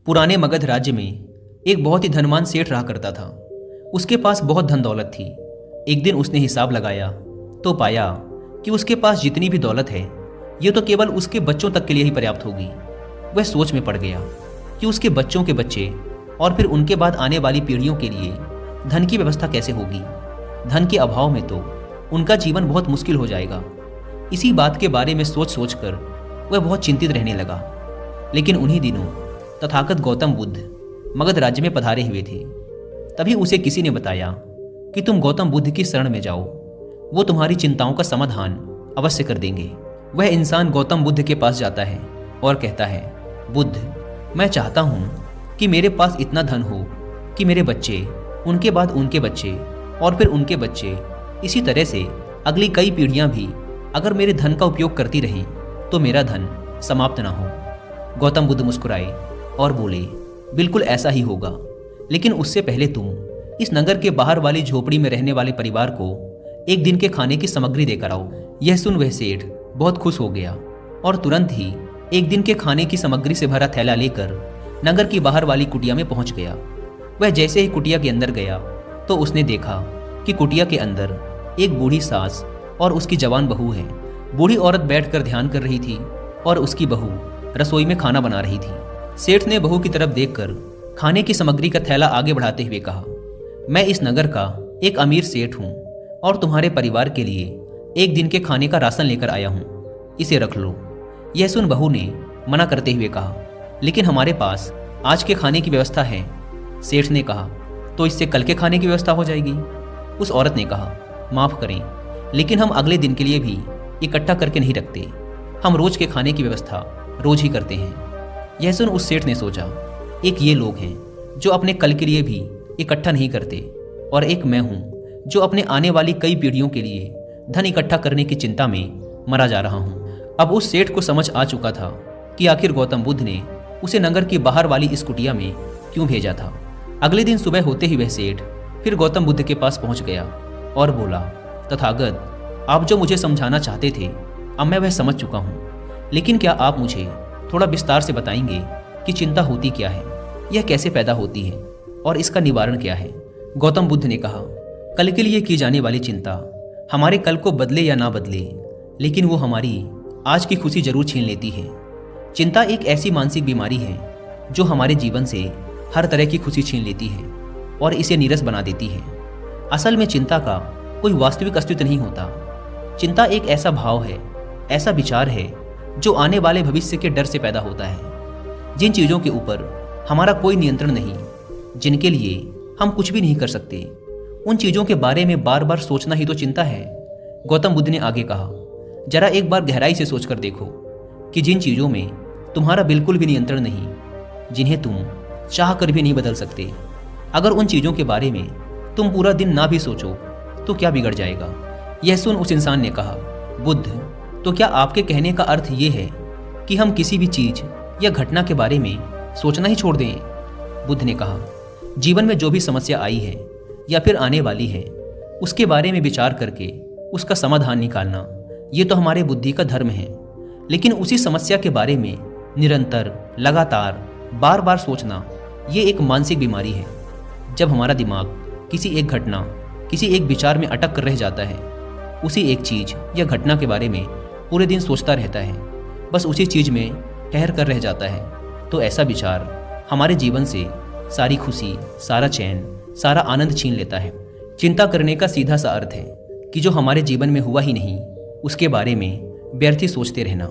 पुराने मगध राज्य में एक बहुत ही धनवान सेठ रहा करता था। उसके पास बहुत धन दौलत थी। एक दिन उसने हिसाब लगाया तो पाया कि उसके पास जितनी भी दौलत है ये तो केवल उसके बच्चों तक के लिए ही पर्याप्त होगी। वह सोच में पड़ गया कि उसके बच्चों के बच्चे और फिर उनके बाद आने वाली पीढ़ियों के लिए धन की व्यवस्था कैसे होगी। धन के अभाव में तो उनका जीवन बहुत मुश्किल हो जाएगा। इसी बात के बारे में सोच सोच कर वह बहुत चिंतित रहने लगा। लेकिन उन्हीं दिनों तथागत गौतम बुद्ध मगध राज्य में पधारे हुए थे। तभी उसे किसी ने बताया कि तुम गौतम बुद्ध की शरण में जाओ, वो तुम्हारी चिंताओं का समाधान अवश्य कर देंगे। वह इंसान गौतम बुद्ध के पास जाता है और कहता है, बुद्ध, मैं चाहता हूँ कि मेरे पास इतना धन हो कि मेरे बच्चे, उनके बाद उनके बच्चे और फिर उनके बच्चे, इसी तरह से अगली कई पीढ़ियाँ भी अगर मेरे धन का उपयोग करती रहें तो मेरा धन समाप्त ना हो। गौतम बुद्ध मुस्कुराए और बोले, बिल्कुल ऐसा ही होगा, लेकिन उससे पहले तुम इस नगर के बाहर वाली झोपड़ी में रहने वाले परिवार को एक दिन के खाने की सामग्री देकर आओ। यह सुन वह सेठ बहुत खुश हो गया और तुरंत ही एक दिन के खाने की सामग्री से भरा थैला लेकर नगर की बाहर वाली कुटिया में पहुंच गया। वह जैसे ही कुटिया के अंदर गया तो उसने देखा कि कुटिया के अंदर एक बूढ़ी सास और उसकी जवान बहू है। बूढ़ी औरत बैठकर ध्यान कर रही थी और उसकी बहू रसोई में खाना बना रही थी। सेठ ने बहू की तरफ देखकर खाने की सामग्री का थैला आगे बढ़ाते हुए कहा, मैं इस नगर का एक अमीर सेठ हूँ और तुम्हारे परिवार के लिए एक दिन के खाने का राशन लेकर आया हूँ, इसे रख लो। यह सुन बहू ने मना करते हुए कहा, लेकिन हमारे पास आज के खाने की व्यवस्था है। सेठ ने कहा, तो इससे कल के खाने की व्यवस्था हो जाएगी। उस औरत ने कहा, माफ़ करें, लेकिन हम अगले दिन के लिए भी इकट्ठा करके नहीं रखते। हम रोज के खाने की व्यवस्था रोज ही करते हैं। यह सुन उस सेठ ने सोचा, एक ये लोग हैं जो अपने कल के लिए भी इकट्ठा नहीं करते और एक मैं हूँ जो अपने आने वाली कई पीढ़ियों के लिए धन इकट्ठा करने की चिंता में मरा जा रहा हूँ। अब उस सेठ को समझ आ चुका था कि आखिर गौतम बुद्ध ने उसे नगर की बाहर वाली इस कुटिया में क्यों भेजा था। अगले दिन सुबह होते ही वह सेठ फिर गौतम बुद्ध के पास पहुंच गया और बोला, तथागत, आप जो मुझे समझाना चाहते थे अब मैं वह समझ चुका हूँ, लेकिन क्या आप मुझे थोड़ा विस्तार से बताएंगे कि चिंता होती क्या है, यह कैसे पैदा होती है और इसका निवारण क्या है। गौतम बुद्ध ने कहा, कल के लिए की जाने वाली चिंता हमारे कल को बदले या ना बदले, लेकिन वो हमारी आज की खुशी जरूर छीन लेती है। चिंता एक ऐसी मानसिक बीमारी है जो हमारे जीवन से हर तरह की खुशी छीन लेती है और इसे नीरस बना देती है। असल में चिंता का कोई वास्तविक अस्तित्व नहीं होता। चिंता एक ऐसा भाव है, ऐसा विचार है जो आने वाले भविष्य के डर से पैदा होता है। जिन चीज़ों के ऊपर हमारा कोई नियंत्रण नहीं, जिनके लिए हम कुछ भी नहीं कर सकते, उन चीज़ों के बारे में बार बार सोचना ही तो चिंता है। गौतम बुद्ध ने आगे कहा, जरा एक बार गहराई से सोचकर देखो कि जिन चीज़ों में तुम्हारा बिल्कुल भी नियंत्रण नहीं, जिन्हें तुम चाह कर भी नहीं बदल सकते, अगर उन चीज़ों के बारे में तुम पूरा दिन ना भी सोचो तो क्या बिगड़ जाएगा। यह सुन उस इंसान ने कहा, बुद्ध, तो क्या आपके कहने का अर्थ ये है कि हम किसी भी चीज़ या घटना के बारे में सोचना ही छोड़ दें। बुद्ध ने कहा, जीवन में जो भी समस्या आई है या फिर आने वाली है उसके बारे में विचार करके उसका समाधान निकालना, ये तो हमारे बुद्धि का धर्म है। लेकिन उसी समस्या के बारे में निरंतर, लगातार, बार बार सोचना, ये एक मानसिक बीमारी है। जब हमारा दिमाग किसी एक घटना, किसी एक विचार में अटक कर रह जाता है, उसी एक चीज़ या घटना के बारे में पूरे दिन सोचता रहता है, बस उसी चीज़ में ठहर कर रह जाता है, तो ऐसा विचार हमारे जीवन से सारी खुशी, सारा चैन, सारा आनंद छीन लेता है। चिंता करने का सीधा सा अर्थ है कि जो हमारे जीवन में हुआ ही नहीं उसके बारे में व्यर्थ ही सोचते रहना।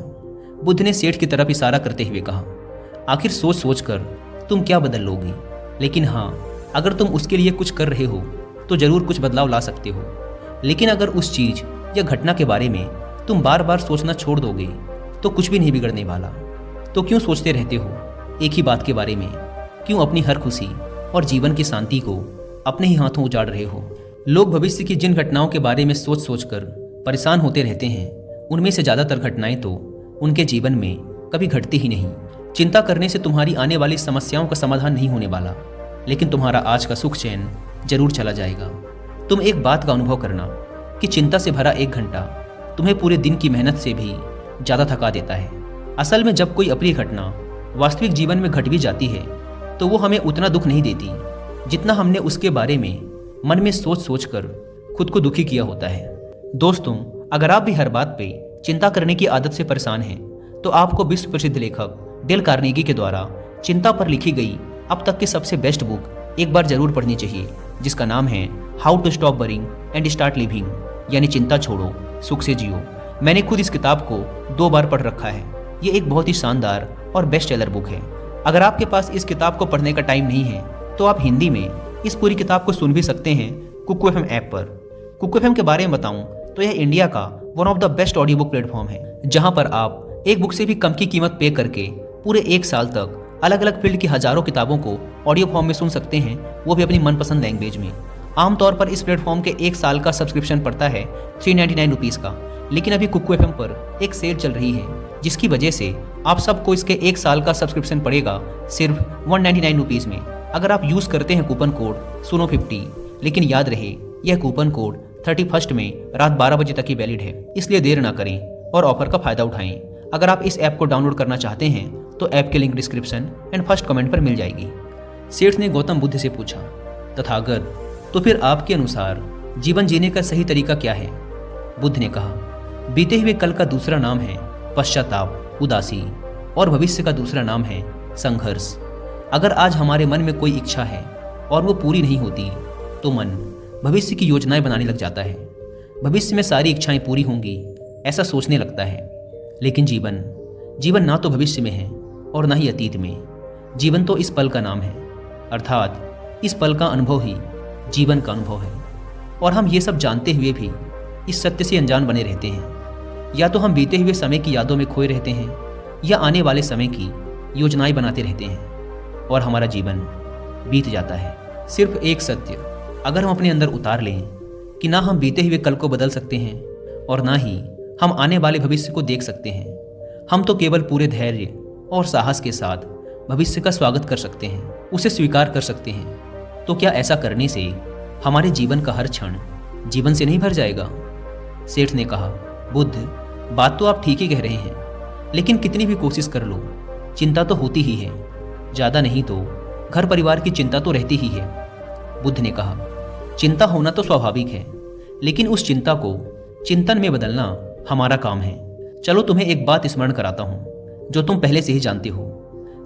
बुद्ध ने सेठ की तरफ इशारा करते हुए कहा, आखिर सोच सोच कर तुम क्या बदल लोगे, लेकिन हाँ, अगर तुम उसके लिए कुछ कर रहे हो तो ज़रूर कुछ बदलाव ला सकते हो। लेकिन अगर उस चीज़ या घटना के बारे में तुम बार बार सोचना छोड़ दोगे तो कुछ भी नहीं बिगड़ने वाला। तो क्यों सोचते रहते हो एक ही बात के बारे में? क्यों अपनी हर खुशी और जीवन की शांति को अपने ही हाथों उजाड़ रहे हो? लोग भविष्य की जिन घटनाओं के बारे में सोच सोच कर परेशान होते रहते हैं, उनमें से ज़्यादातर घटनाएं तो उनके जीवन में कभी घटती ही नहीं। चिंता करने से तुम्हारी आने वाली समस्याओं का समाधान नहीं होने वाला, लेकिन तुम्हारा आज का सुख चैन जरूर चला जाएगा। तुम एक बात का अनुभव करना कि चिंता से भरा एक घंटा तुम्हें पूरे दिन की मेहनत से भी ज़्यादा थका देता है। असल में जब कोई अप्रिय घटना वास्तविक जीवन में घट भी जाती है तो वो हमें उतना दुख नहीं देती जितना हमने उसके बारे में मन में सोच सोच कर खुद को दुखी किया होता है। दोस्तों, अगर आप भी हर बात पे चिंता करने की आदत से परेशान हैं, तो आपको विश्व प्रसिद्ध लेखक डेल कार्नेगी के द्वारा चिंता पर लिखी गई अब तक की सबसे बेस्ट बुक एक बार जरूर पढ़नी चाहिए, जिसका नाम है how to stop worrying and start living, यानी चिंता छोड़ो सुख से जियो। मैंने खुद इस किताब को 2 बार पढ़ रखा है। ये एक बहुत ही शानदार और बेस्ट सेलर बुक है। अगर आपके पास इस किताब को पढ़ने का टाइम नहीं है तो आप हिंदी में इस पूरी किताब को सुन भी सकते हैं कुकू एफएम ऐप पर। कुकू एफएम के बारे में बताऊं तो यह इंडिया का one of the best audio book platform है, जहां पर आप एक बुक से भी कम की कीमत पे करके पूरे 1 साल तक अलग अलग फील्ड की हजारों किताबों को ऑडियो फॉर्म में सुन सकते हैं, वो भी अपनी मनपसंद लैंग्वेज में। आमतौर पर इस प्लेटफॉर्म के 1 साल का सब्सक्रिप्शन पड़ता है 399 रुपीज़ का, लेकिन अभी कुकू एफएम पर एक सेल चल रही है, जिसकी वजह से आप सबको इसके 1 साल का सब्सक्रिप्शन पड़ेगा सिर्फ 199 रुपीज़ में, अगर आप यूज़ करते हैं कूपन कोड सुनो50। लेकिन याद रहे, यह कूपन कोड 31 में रात 12 बजे तक ही वैलिड है, इसलिए देर ना करें और ऑफर का फ़ायदा उठाएं। अगर आप इस ऐप को डाउनलोड करना चाहते हैं तो ऐप के link description and first comment पर मिल जाएगी। सेठ ने गौतम बुद्ध से पूछा, तथागत, तो फिर आपके अनुसार जीवन जीने का सही तरीका क्या है? बुद्ध ने कहा, बीते हुए कल का दूसरा नाम है पश्चाताप, उदासी, और भविष्य का दूसरा नाम है संघर्ष। अगर आज हमारे मन में कोई इच्छा है और वो पूरी नहीं होती तो मन भविष्य की योजनाएं बनाने लग जाता है। भविष्य में सारी इच्छाएं पूरी होंगी ऐसा सोचने लगता है। लेकिन जीवन ना तो भविष्य में है और ना ही अतीत में। जीवन तो इस पल का नाम है, अर्थात इस पल का अनुभव ही जीवन का अनुभव है। और हम ये सब जानते हुए भी इस सत्य से अनजान बने रहते हैं। या तो हम बीते हुए समय की यादों में खोए रहते हैं या आने वाले समय की योजनाएं बनाते रहते हैं और हमारा जीवन बीत जाता है। सिर्फ एक सत्य अगर हम अपने अंदर उतार लें कि ना हम बीते हुए कल को बदल सकते हैं और ना ही हम आने वाले भविष्य को देख सकते हैं, हम तो केवल पूरे धैर्य और साहस के साथ भविष्य का स्वागत कर सकते हैं, उसे स्वीकार कर सकते हैं। तो क्या ऐसा करने से हमारे जीवन का हर क्षण जीवन से नहीं भर जाएगा? सेठ ने कहा, बुद्ध, बात तो आप ठीक ही कह रहे हैं, लेकिन कितनी भी कोशिश कर लो चिंता तो होती ही है। ज़्यादा नहीं तो घर परिवार की चिंता तो रहती ही है। बुद्ध ने कहा, चिंता होना तो स्वाभाविक है, लेकिन उस चिंता को चिंतन में बदलना हमारा काम है। चलो तुम्हें एक बात स्मरण कराता हूँ जो तुम पहले से ही जानते हो।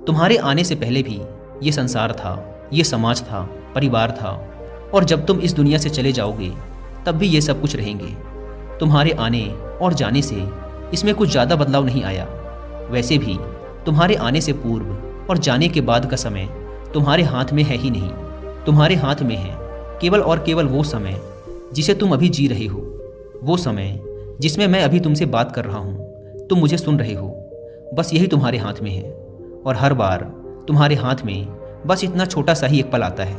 तुम्हारे आने से पहले भी ये संसार था, ये समाज था, परिवार था, और जब तुम इस दुनिया से चले जाओगे तब भी ये सब कुछ रहेंगे। तुम्हारे आने और जाने से इसमें कुछ ज़्यादा बदलाव नहीं आया। वैसे भी तुम्हारे आने से पूर्व और जाने के बाद का समय तुम्हारे हाथ में है ही नहीं। तुम्हारे हाथ में है केवल और केवल वो समय जिसे तुम अभी जी रहे हो, वो समय जिसमें मैं अभी तुमसे बात कर रहा हूँ, तुम मुझे सुन रहे हो। बस यही तुम्हारे हाथ में है, और हर बार तुम्हारे हाथ में बस इतना छोटा सा ही एक पल आता है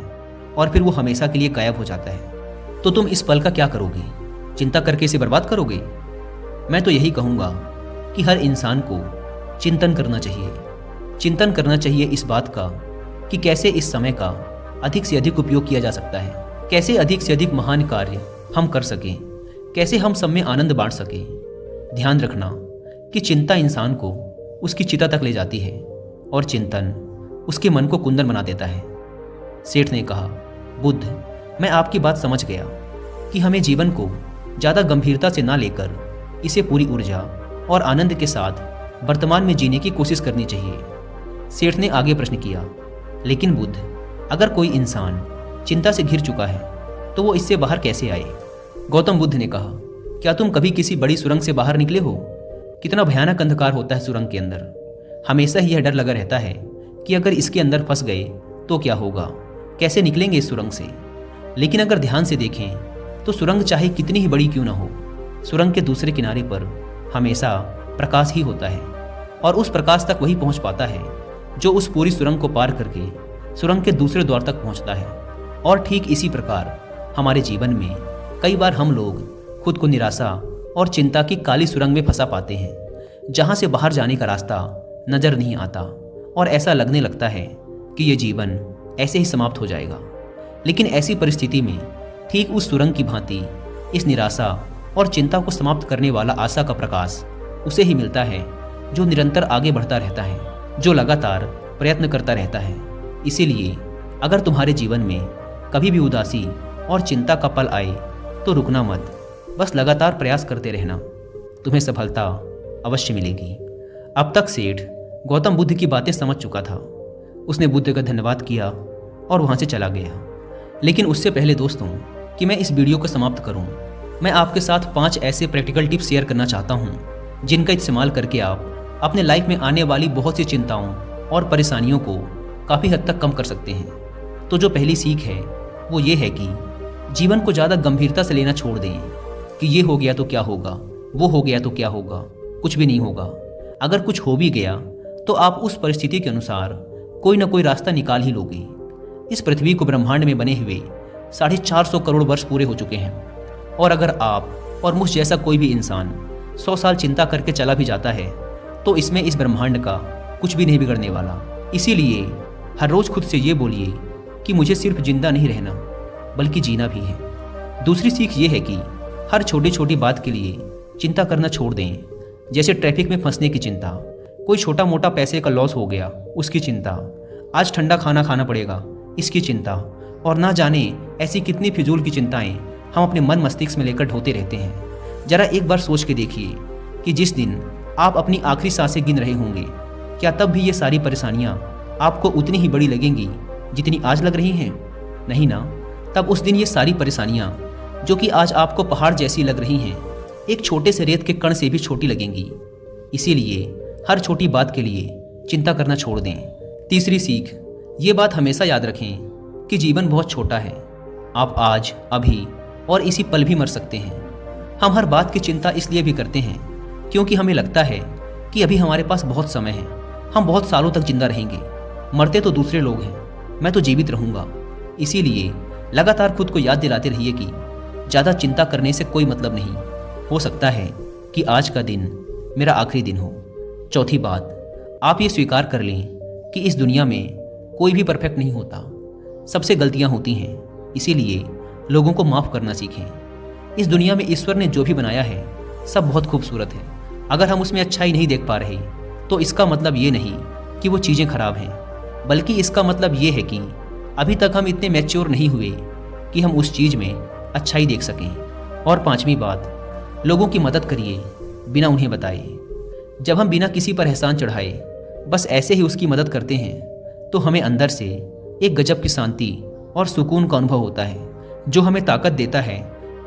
और फिर वो हमेशा के लिए गायब हो जाता है। तो तुम इस पल का क्या करोगे? चिंता करके इसे बर्बाद करोगे? मैं तो यही कहूँगा कि हर इंसान को चिंतन करना चाहिए। चिंतन करना चाहिए इस बात का कि कैसे इस समय का अधिक से अधिक उपयोग किया जा सकता है, कैसे अधिक से अधिक महान कार्य हम कर सकें, कैसे हम सब में आनंद बांट सकें। ध्यान रखना कि चिंता इंसान को उसकी चिता तक ले जाती है और चिंतन उसके मन को कुंदन बना देता है। सेठ ने कहा, बुद्ध, मैं आपकी बात समझ गया कि हमें जीवन को ज़्यादा गंभीरता से ना लेकर इसे पूरी ऊर्जा और आनंद के साथ वर्तमान में जीने की कोशिश करनी चाहिए। सेठ ने आगे प्रश्न किया, लेकिन बुद्ध, अगर कोई इंसान चिंता से घिर चुका है तो वो इससे बाहर कैसे आए? गौतम बुद्ध ने कहा, क्या तुम कभी किसी बड़ी सुरंग से बाहर निकले हो? कितना भयानक अंधकार होता है सुरंग के अंदर। हमेशा ही यह डर लगा रहता है कि अगर इसके अंदर फंस गए तो क्या होगा, कैसे निकलेंगे इस सुरंग से। लेकिन अगर ध्यान से देखें तो सुरंग चाहे कितनी ही बड़ी क्यों ना हो, सुरंग के दूसरे किनारे पर हमेशा प्रकाश ही होता है, और उस प्रकाश तक वही पहुंच पाता है जो उस पूरी सुरंग को पार करके सुरंग के दूसरे द्वार तक पहुंचता है। और ठीक इसी प्रकार हमारे जीवन में कई बार हम लोग खुद को निराशा और चिंता की काली सुरंग में फंसा पाते हैं, जहां से बाहर जाने का रास्ता नजर नहीं आता और ऐसा लगने लगता है कि ये जीवन ऐसे ही समाप्त हो जाएगा। लेकिन ऐसी परिस्थिति में ठीक उस सुरंग की भांति इस निराशा और चिंता को समाप्त करने वाला आशा का प्रकाश उसे ही मिलता है जो निरंतर आगे बढ़ता रहता है, जो लगातार प्रयत्न करता रहता है। इसीलिए अगर तुम्हारे जीवन में कभी भी उदासी और चिंता का पल आए तो रुकना मत, बस लगातार प्रयास करते रहना, तुम्हें सफलता अवश्य मिलेगी। अब तक सेठ गौतम बुद्ध की बातें समझ चुका था। उसने बुद्ध का धन्यवाद किया और वहाँ से चला गया। लेकिन उससे पहले दोस्तों कि मैं इस वीडियो को समाप्त करूं, मैं आपके साथ 5 ऐसे प्रैक्टिकल टिप्स शेयर करना चाहता हूं जिनका इस्तेमाल करके आप अपने लाइफ में आने वाली बहुत सी चिंताओं और परेशानियों को काफ़ी हद तक कम कर सकते हैं। तो जो पहली सीख है वो ये है कि जीवन को ज़्यादा गंभीरता से लेना छोड़ दें कि ये हो गया तो क्या होगा, वो हो गया तो क्या होगा, कुछ भी नहीं होगा। अगर कुछ हो भी गया तो आप उस परिस्थिति के अनुसार कोई ना कोई रास्ता निकाल ही लोगे। इस पृथ्वी को ब्रह्मांड में बने हुए 450 करोड़ वर्ष पूरे हो चुके हैं, और अगर आप और मुझ जैसा कोई भी इंसान 100 साल चिंता करके चला भी जाता है तो इसमें इस ब्रह्मांड का कुछ भी नहीं बिगड़ने वाला। इसीलिए हर रोज़ खुद से ये बोलिए कि मुझे सिर्फ जिंदा नहीं रहना बल्कि जीना भी है। दूसरी सीख ये है कि हर छोटी छोटी बात के लिए चिंता करना छोड़ दें, जैसे ट्रैफिक में फंसने की चिंता, कोई छोटा मोटा पैसे का लॉस हो गया उसकी चिंता, आज ठंडा खाना खाना पड़ेगा इसकी चिंता, और ना जाने ऐसी कितनी फिजूल की चिंताएं हम अपने मन मस्तिष्क में लेकर ढोते रहते हैं। जरा एक बार सोच के देखिए कि जिस दिन आप अपनी आखिरी सांसें गिन रहे होंगे, क्या तब भी ये सारी परेशानियां आपको उतनी ही बड़ी लगेंगी जितनी आज लग रही हैं? नहीं ना। तब उस दिन ये सारी परेशानियां जो कि आज आपको पहाड़ जैसी लग रही हैं, एक छोटे से रेत के कण से भी छोटी लगेंगी। इसीलिए हर छोटी बात के लिए चिंता करना छोड़ दें। तीसरी सीख, ये बात हमेशा याद रखें कि जीवन बहुत छोटा है। आप आज, अभी और इसी पल भी मर सकते हैं। हम हर बात की चिंता इसलिए भी करते हैं क्योंकि हमें लगता है कि अभी हमारे पास बहुत समय है, हम बहुत सालों तक जिंदा रहेंगे। मरते तो दूसरे लोग हैं, मैं तो जीवित रहूँगा। इसीलिए लगातार खुद को याद दिलाते रहिए कि ज़्यादा चिंता करने से कोई मतलब नहीं। हो सकता है कि आज का दिन मेरा आखिरी दिन हो। चौथी बात, आप ये स्वीकार कर लें कि इस दुनिया में कोई भी परफेक्ट नहीं होता, सबसे गलतियां होती हैं। इसीलिए लोगों को माफ़ करना सीखें। इस दुनिया में ईश्वर ने जो भी बनाया है सब बहुत खूबसूरत है। अगर हम उसमें अच्छाई नहीं देख पा रहे तो इसका मतलब ये नहीं कि वो चीज़ें खराब हैं, बल्कि इसका मतलब ये है कि अभी तक हम इतने मैच्योर नहीं हुए कि हम उस चीज़ में अच्छाई देख सकें। और 5वीं बात, लोगों की मदद करिए बिना उन्हें बताए। जब हम बिना किसी पर एहसान चढ़ाए बस ऐसे ही उसकी मदद करते हैं तो हमें अंदर से एक गजब की शांति और सुकून का अनुभव होता है, जो हमें ताकत देता है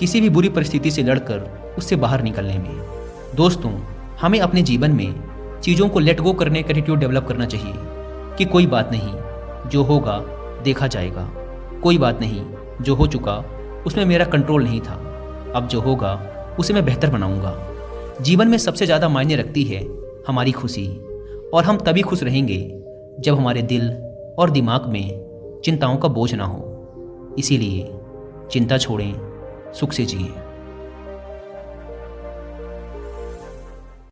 किसी भी बुरी परिस्थिति से लड़कर उससे बाहर निकलने में। दोस्तों, हमें अपने जीवन में चीज़ों को लेट गो करने का एटीट्यूड डेवलप करना चाहिए कि कोई बात नहीं, जो होगा देखा जाएगा। कोई बात नहीं, जो हो चुका उसमें मेरा कंट्रोल नहीं था, अब जो होगा उसे मैं बेहतर बनाऊंगा। जीवन में सबसे ज़्यादा मायने रखती है हमारी खुशी, और हम तभी खुश रहेंगे जब हमारे दिल और दिमाग में चिंताओं का बोझ ना हो। इसीलिए चिंता छोड़ें, सुख से जिएं।